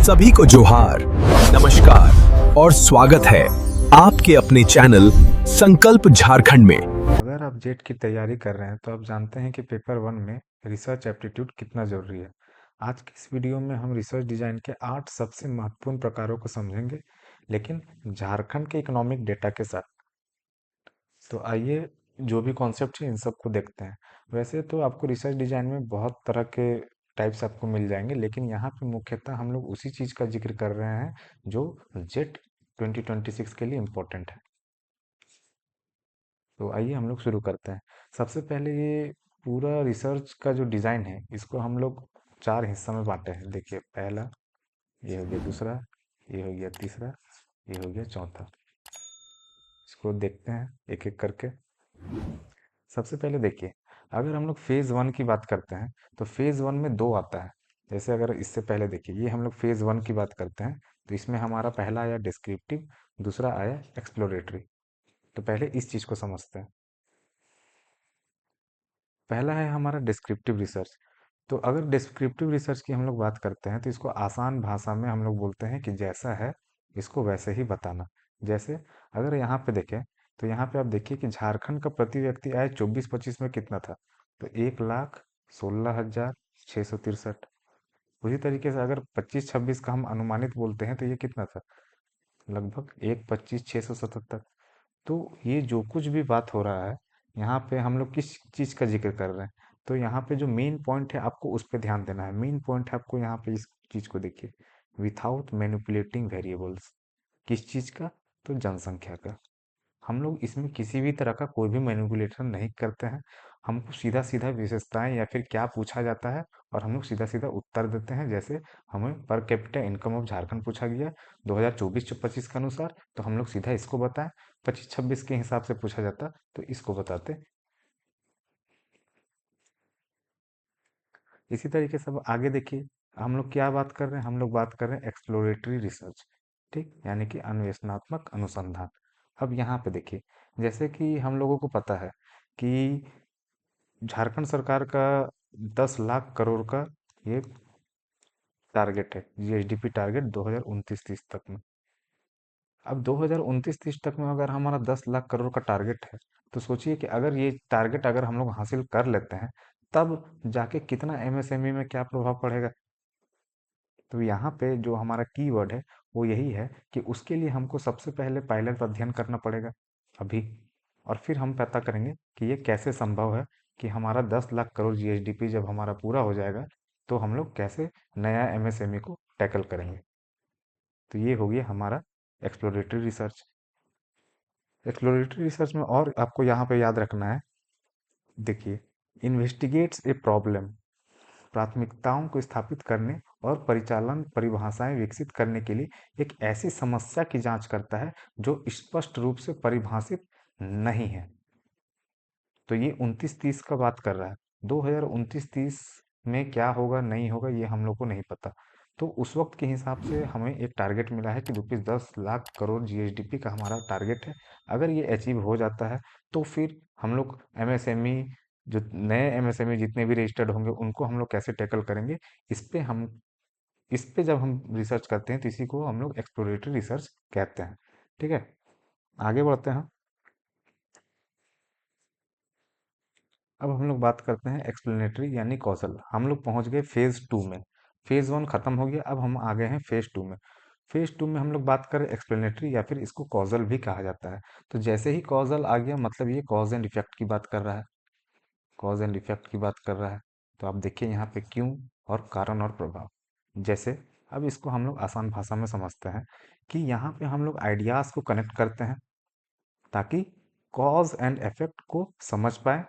सभी को जोहार, नमस्कार और स्वागत है आपके अपने चैनल संकल्प झारखंड में। अगर आप जेट की तैयारी कर रहे हैं तो आप जानते हैं कि पेपर वन में रिसर्च एप्टीट्यूड कितना ज़रूरी है। आज की इस वीडियो में हम रिसर्च डिज़ाइन के 8 सबसे महत्वपूर्ण प्रकारों को समझेंगे, लेकिन झारखंड के इकोनॉमिक डेटा के साथ। तो आइए जो भी कॉन्सेप्ट है इन सबको देखते हैं। वैसे तो आपको रिसर्च डिज़ाइन में बहुत तरह के टाइप्स आपको मिल जाएंगे, लेकिन यहाँ पे मुख्यतः हम लोग उसी चीज़ का जिक्र कर रहे हैं जो जेट 2026 के लिए इम्पोर्टेंट है। तो आइए हम लोग शुरू करते हैं। सबसे पहले ये पूरा रिसर्च का जो डिज़ाइन है इसको हम लोग 4 हिस्सा में बांटे हैं। देखिए, पहला, ये हो गया दूसरा, ये हो गया तीसरा, ये हो गया चौथा। इसको देखते हैं एक एक करके। सबसे पहले देखिए, अगर हम लोग फेज़ वन की बात करते हैं तो फेज़ वन में दो आता है। जैसे अगर इससे पहले देखिए, ये हम लोग फेज़ वन की बात करते हैं तो इसमें हमारा पहला आया डिस्क्रिप्टिव, दूसरा आया एक्सप्लोरेटरी। तो पहले इस चीज़ को समझते हैं। पहला है हमारा डिस्क्रिप्टिव रिसर्च। तो अगर डिस्क्रिप्टिव रिसर्च की हम लोग बात करते हैं तो इसको आसान भाषा में हम लोग बोलते हैं कि जैसा है इसको वैसे ही बताना। जैसे अगर यहाँ पे देखें तो यहाँ पे आप देखिए कि झारखंड का प्रति व्यक्ति आय 24-25 में कितना था, तो 1,16,663। उसी तरीके से अगर 25-26 का हम अनुमानित बोलते हैं तो ये कितना था, लगभग 1,25,677। तो ये जो कुछ भी बात हो रहा है, यहाँ पे हम लोग किस चीज़ का जिक्र कर रहे हैं, तो यहाँ पे जो मेन पॉइंट है आपको उस पे ध्यान देना है। मेन पॉइंट है आपको यहाँ पे इस चीज़ को देखिए, विथाउट मैनिपुलेटिंग वेरिएबल्स। किस चीज़ का, तो जनसंख्या का। हम लोग इसमें किसी भी तरह का कोई भी मैनिपुलेशन नहीं करते हैं। हमको सीधा सीधा विशेषताएं या फिर क्या पूछा जाता है और हम लोग सीधा सीधा उत्तर देते हैं। जैसे हमें per capita income of Jharkhand पूछा गया 2024-25 के अनुसार, तो हम लोग सीधा इसको बताएं। 25-26 के हिसाब से पूछा जाता तो इसको बताते। इसी तरीके से अब आगे देखिए, हम लोग क्या बात कर रहे हैं, हम लोग बात कर रहे हैं एक्सप्लोरेटरी रिसर्च। ठीक, यानी कि अन्वेषणात्मक अनुसंधान। अब यहाँ पे देखिए, जैसे कि हम लोगों को पता है कि झारखंड सरकार का 10 लाख करोड़ का ये टारगेट है, जीएसडीपी टारगेट 2029-30 तक में। अब 2029-30 तक में अगर हमारा 10 लाख करोड़ का टारगेट है, तो सोचिए कि अगर ये टारगेट अगर हम लोग हासिल कर लेते हैं, तब जाके कितना एमएसएमई में क्या प्रभाव पड़ेगा। तो यहाँ पे जो हमारा कीवर्ड है वो यही है कि उसके लिए हमको सबसे पहले पायलट अध्ययन करना पड़ेगा अभी, और फिर हम पता करेंगे कि ये कैसे संभव है कि हमारा 10 लाख करोड़ जीएसडीपी जब हमारा पूरा हो जाएगा तो हम लोग कैसे नया एमएसएमई को टैकल करेंगे। तो ये हो गया हमारा एक्सप्लोरेटरी रिसर्च। एक्सप्लोरेटरी रिसर्च में और आपको यहाँ पे याद रखना है, देखिए, इन्वेस्टिगेट्स ए प्रॉब्लम, प्राथमिकताओं को स्थापित करने और परिचालन परिभाषाएं विकसित करने के लिए एक ऐसी समस्या की जांच करता है जो स्पष्ट रूप से परिभाषित नहीं है। तो ये 29-30 का बात कर रहा है। 2029-30 में क्या होगा नहीं होगा ये हम लोग को नहीं पता। तो उस वक्त के हिसाब से हमें एक टारगेट मिला है कि रुपीज़ 10 लाख करोड़ जीएसडीपी का हमारा टारगेट है। अगर ये अचीव हो जाता है तो फिर हम लोग एमएसएमई, जो नए एमएसएमई जितने भी रजिस्टर्ड होंगे उनको हम लोग कैसे टैकल करेंगे, इस पे जब हम रिसर्च करते हैं तो इसी को हम लोग एक्सप्लोरेटरी रिसर्च कहते हैं। ठीक है, आगे बढ़ते हैं। अब हम लोग बात करते हैं एक्सप्लेनेटरी यानी कौशल। हम लोग पहुंच गए फेज टू में। फेज वन खत्म हो गया, अब हम आ गए हैं फेज टू में। फेज टू में हम लोग बात करें एक्सप्लेनेटरी या फिर इसको कॉजल भी कहा जाता है। तो जैसे ही कॉजल आ गया मतलब ये कॉज एंड इफेक्ट की बात कर रहा है, कॉज एंड इफेक्ट की बात कर रहा है। तो आप देखिए यहाँ पे क्यों और कारण और प्रभाव। जैसे अब इसको हम लोग आसान भाषा में समझते हैं कि यहाँ पे हम लोग आइडियाज को कनेक्ट करते हैं ताकि कॉज एंड इफेक्ट को समझ पाए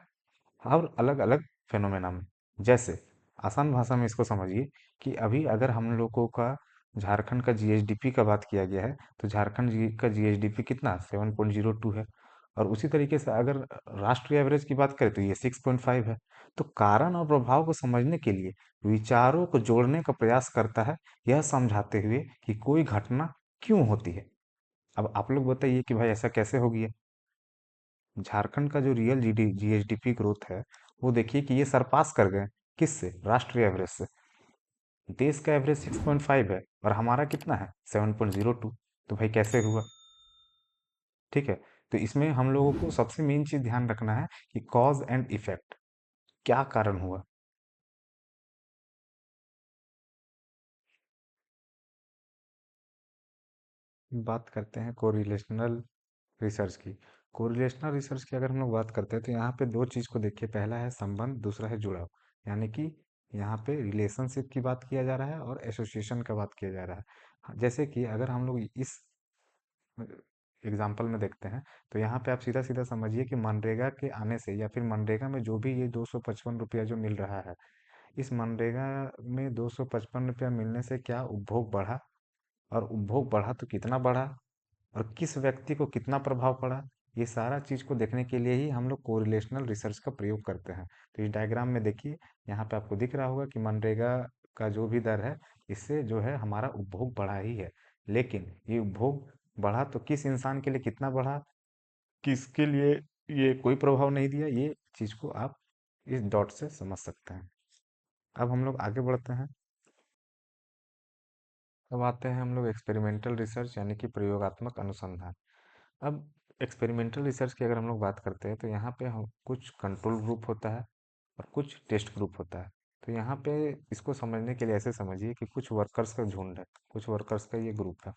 और अलग अलग फेनोमेना में। जैसे आसान भाषा में इसको समझिए कि अभी अगर हम लोगों का झारखंड का जीएसडीपी का बात किया गया है तो का जीएसडीपी कितना 7.02 है, और उसी तरीके से अगर राष्ट्रीय एवरेज की बात करें तो ये 6.5 है। तो कारण और प्रभाव को समझने के लिए विचारों को जोड़ने का प्रयास करता है, यह समझाते हुए कि कोई घटना क्यों होती है। अब आप लोग बताइए कि भाई ऐसा कैसे हो गया। झारखंड का जो रियल जीएसडीपी ग्रोथ है वो देखिए कि ये सरपास कर गए, किससे, राष्ट्रीय एवरेज से। देश का एवरेज 6.5 है और हमारा कितना है 7.02। तो भाई कैसे हुआ? ठीक है। तो इसमें हम लोगों को सबसे मेन चीज ध्यान रखना है कि कॉज एंड इफेक्ट, क्या कारण हुआ। बात करते हैं कोरिलेशनल रिसर्च की। कोरिलेशनल रिसर्च की अगर हम लोग बात करते हैं तो यहाँ पे दो चीज़ को देखिए, पहला है संबंध, दूसरा है जुड़ाव। यानी कि यहाँ पे रिलेशनशिप की बात किया जा रहा है और एसोसिएशन का बात किया जा रहा है। जैसे कि अगर हम लोग इस एग्जाम्पल में देखते हैं तो यहाँ पे आप सीधा सीधा समझिए कि मनरेगा के आने से या फिर मनरेगा में जो भी ये 255 रुपया जो मिल रहा है, इस मनरेगा में 255 रुपया मिलने से क्या उपभोग बढ़ा, और उपभोग बढ़ा तो कितना बढ़ा, और किस व्यक्ति को कितना प्रभाव पड़ा। ये सारा चीज को देखने के लिए ही हम लोग कोरिलेशनल रिसर्च का प्रयोग करते हैं। तो इस डायग्राम में देखिए, यहाँ पे आपको दिख रहा होगा कि मनरेगा का जो भी दर है, इससे जो है हमारा उपभोग बढ़ा ही है। लेकिन ये उपभोग बढ़ा तो किस इंसान के लिए कितना बढ़ा, किसके लिए ये कोई प्रभाव नहीं दिया, ये चीज को आप इस डॉट से समझ सकते हैं। अब हम लोग आगे बढ़ते हैं। अब आते हैं हम लोग एक्सपेरिमेंटल रिसर्च यानी कि प्रयोगात्मक अनुसंधान। अब एक्सपेरिमेंटल रिसर्च की अगर हम लोग बात करते हैं तो यहाँ पे हम कुछ कंट्रोल ग्रुप होता है और कुछ टेस्ट ग्रुप होता है। तो यहाँ पे इसको समझने के लिए ऐसे समझिए कि कुछ वर्कर्स का झुंड है, कुछ वर्कर्स का ये ग्रुप है।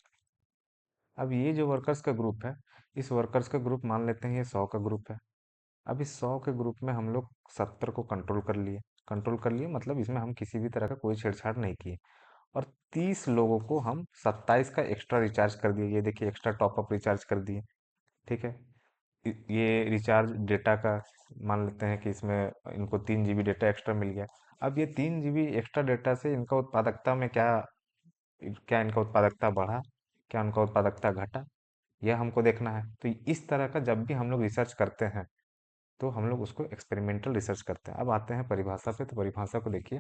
अब ये जो वर्कर्स का ग्रुप है, इस वर्कर्स का ग्रुप मान लेते हैं ये 100 का ग्रुप है। अब इस 100 के ग्रुप में हम लोग 70 को कंट्रोल कर लिए। कंट्रोल कर लिए मतलब इसमें हम किसी भी तरह का कोई छेड़छाड़ नहीं किए। और 30 लोगों को हम 27 का एक्स्ट्रा रिचार्ज कर दिए। ये देखिए एक्स्ट्रा टॉपअप रिचार्ज कर दिए। ठीक है। ये रिचार्ज डेटा का मान लेते हैं कि इसमें इनको 3 GB डेटा एक्स्ट्रा मिल गया। अब ये 3 GB एक्स्ट्रा डेटा से इनका उत्पादकता में क्या क्या इनका उत्पादकता बढ़ा, क्या उनका उत्पादकता घटा, यह हमको देखना है। तो इस तरह का जब भी हम लोग रिसर्च करते हैं तो हम लोग उसको एक्सपेरिमेंटल रिसर्च करते हैं। अब आते हैं परिभाषा पे, तो परिभाषा को देखिए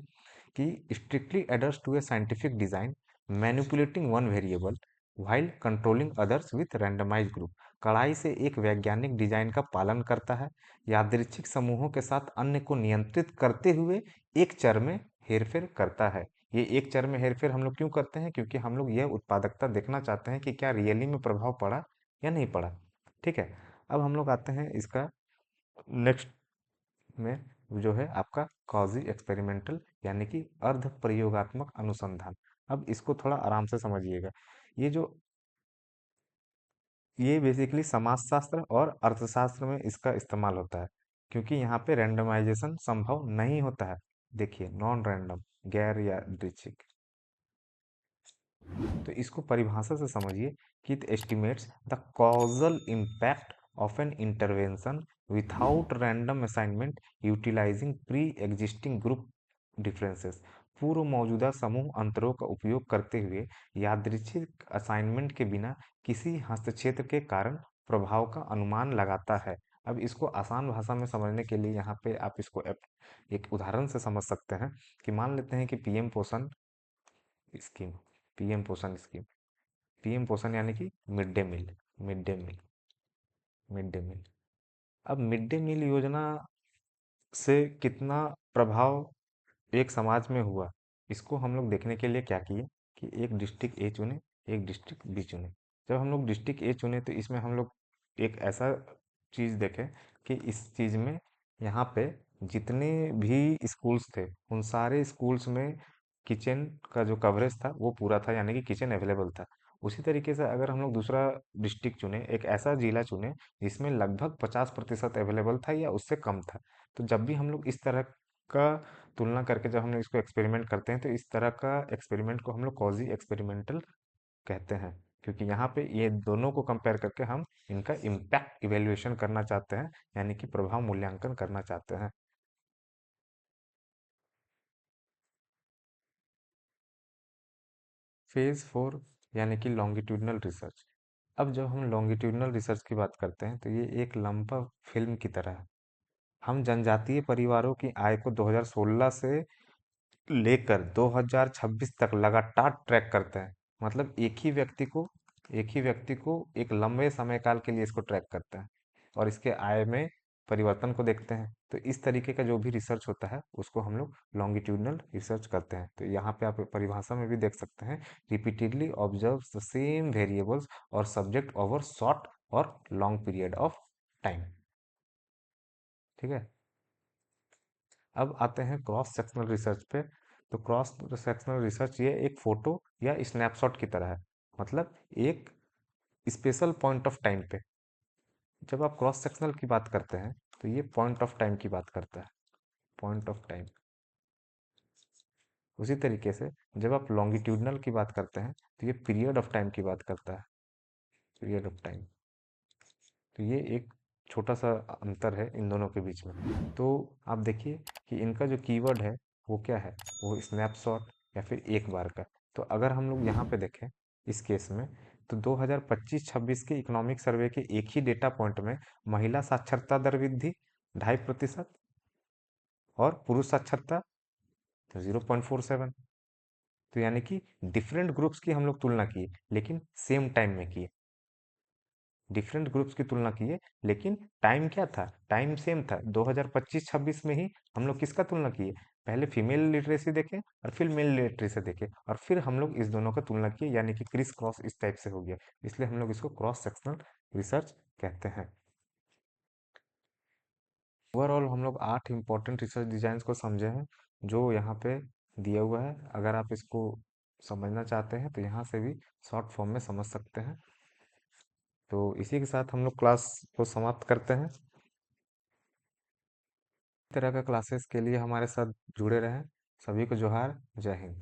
कि strictly adheres to a scientific design manipulating one variable while controlling others with randomise group. कड़ाई से एक वैज्ञानिक डिजाइन का पालन करता है, यादृच्छिक समूहों के साथ अन्य को नियंत्रित करते हुए एक चर में हेरफेर करता है। ये एक चर में हेरफेर हम लोग क्यों करते हैं? क्योंकि हम लोग यह उत्पादकता देखना चाहते हैं कि क्या रियली में प्रभाव पड़ा या नहीं पड़ा। ठीक है। अब हम लोग आते हैं इसका नेक्स्ट में, जो है आपका कॉजी एक्सपेरिमेंटल यानी कि अर्ध प्रयोगात्मक अनुसंधान। अब इसको थोड़ा आराम से समझिएगा। ये जो ये बेसिकली समाजशास्त्र और अर्थशास्त्र में इसका इस्तेमाल होता है, क्योंकि यहाँ पे रैंडमाइजेशन संभव नहीं होता है। देखिए नॉन रैंडम, गैर यादृच्छिक। तो इसको परिभाषा से समझिए कि it estimates the causal impact of an intervention without random assignment utilising pre existing group differences. पूर्व मौजूदा समूह अंतरों का उपयोग करते हुए यादृच्छिक असाइनमेंट के बिना किसी हस्तक्षेप के कारण प्रभाव का अनुमान लगाता है। अब इसको आसान भाषा में समझने के लिए यहाँ पे आप इसको एक उदाहरण से समझ सकते हैं कि मान लेते हैं कि PM Poshan scheme, PM Poshan scheme, PM Poshan यानी कि mid day meal, mid day meal, mid day meal. अब मिड डे मील योजना से कितना प्रभाव एक समाज में हुआ, इसको हम लोग देखने के लिए क्या किए कि एक डिस्ट्रिक्ट ए चुने, एक डिस्ट्रिक्ट बी चुने। जब हम लोग डिस्ट्रिक्ट ए चुने तो इसमें हम लोग एक ऐसा चीज़ देखें कि इस चीज़ में यहाँ पे जितने भी स्कूल्स थे उन सारे स्कूल्स में किचन का जो कवरेज था वो पूरा था, यानी कि किचन अवेलेबल था। उसी तरीके से अगर हम लोग दूसरा डिस्ट्रिक्ट चुने, एक ऐसा जिला चुने जिसमें लगभग 50% अवेलेबल था या उससे कम था, तो जब भी हम लोग इस तरह का तुलना करके जब हम लोग इसको एक्सपेरिमेंट करते हैं तो इस तरह का एक्सपेरिमेंट को हम लोग कॉजी एक्सपेरिमेंटल कहते हैं, क्योंकि यहाँ पे ये दोनों को कंपेयर करके हम इनका इम्पैक्ट इवेल्युएशन करना चाहते हैं, यानी कि प्रभाव मूल्यांकन करना चाहते हैं। फेज 4 यानी कि लॉन्गिट्यूडनल रिसर्च। अब जब हम लॉन्गिट्यूडनल रिसर्च की बात करते हैं तो ये एक लंबा फिल्म की तरह है। हम जनजातीय परिवारों की आय को 2016 से लेकर 2026 तक लगातार ट्रैक करते हैं। मतलब एक ही व्यक्ति को एक लंबे समय काल के लिए इसको ट्रैक करते हैं और इसके आय में परिवर्तन को देखते हैं। तो इस तरीके का जो भी रिसर्च होता है उसको हम लोग लॉन्गिट्यूडनल रिसर्च करते हैं। तो यहाँ पे आप परिभाषा में भी देख सकते हैं, repeatedly observes the same variables और सब्जेक्ट ओवर शॉर्ट और लॉन्ग पीरियड ऑफ टाइम। ठीक है, अब आते हैं क्रॉस सेक्शनल रिसर्च पे। तो क्रॉस सेक्शनल रिसर्च ये एक फोटो या स्नैपशॉट की तरह है, मतलब एक स्पेशल पॉइंट ऑफ टाइम पे। जब आप क्रॉस सेक्शनल की बात करते हैं तो ये पॉइंट ऑफ टाइम की बात करता है, पॉइंट ऑफ टाइम। उसी तरीके से जब आप लॉन्गिट्यूडनल की बात करते हैं तो ये पीरियड ऑफ टाइम की बात करता है, पीरियड ऑफ टाइम। तो ये एक छोटा सा अंतर है इन दोनों के बीच में। तो आप देखिए कि इनका जो कीवर्ड है वो क्या है, वो स्नैपशॉट या फिर एक बार का। तो अगर हम लोग यहाँ पे देखें इस केस में, तो 2025-26 के इकोनॉमिक सर्वे के एक ही डेटा पॉइंट में महिला साक्षरता दर वृद्धि 2.5% और पुरुष साक्षरता तो 0.47। तो यानी कि डिफरेंट ग्रुप्स की हम लोग तुलना किए लेकिन सेम टाइम में किए, डिफरेंट ग्रुप्स की तुलना किए लेकिन टाइम क्या था, टाइम सेम था। 2025-26 में ही हम लोग किसका तुलना किए, पहले फीमेल लिटरेसी देखें और फिर मेल लिटरेसी देखें और फिर हम लोग इस दोनों का तुलना किए, यानी कि क्रिस क्रॉस इस टाइप से हो गया। इसलिए हम लोग इसको क्रॉस सेक्शनल रिसर्च कहते हैं। ओवरऑल हम लोग 8 इंपॉर्टेंट रिसर्च डिजाइन को समझे हैं जो यहाँ पे दिया हुआ है। अगर आप इसको समझना चाहते हैं तो यहाँ से भी शॉर्ट फॉर्म में समझ सकते हैं। तो इसी के साथ हम लोग क्लास को समाप्त करते हैं। इस तरह का क्लासेस के लिए हमारे साथ जुड़े रहें। सभी को जोहार, जय हिंद।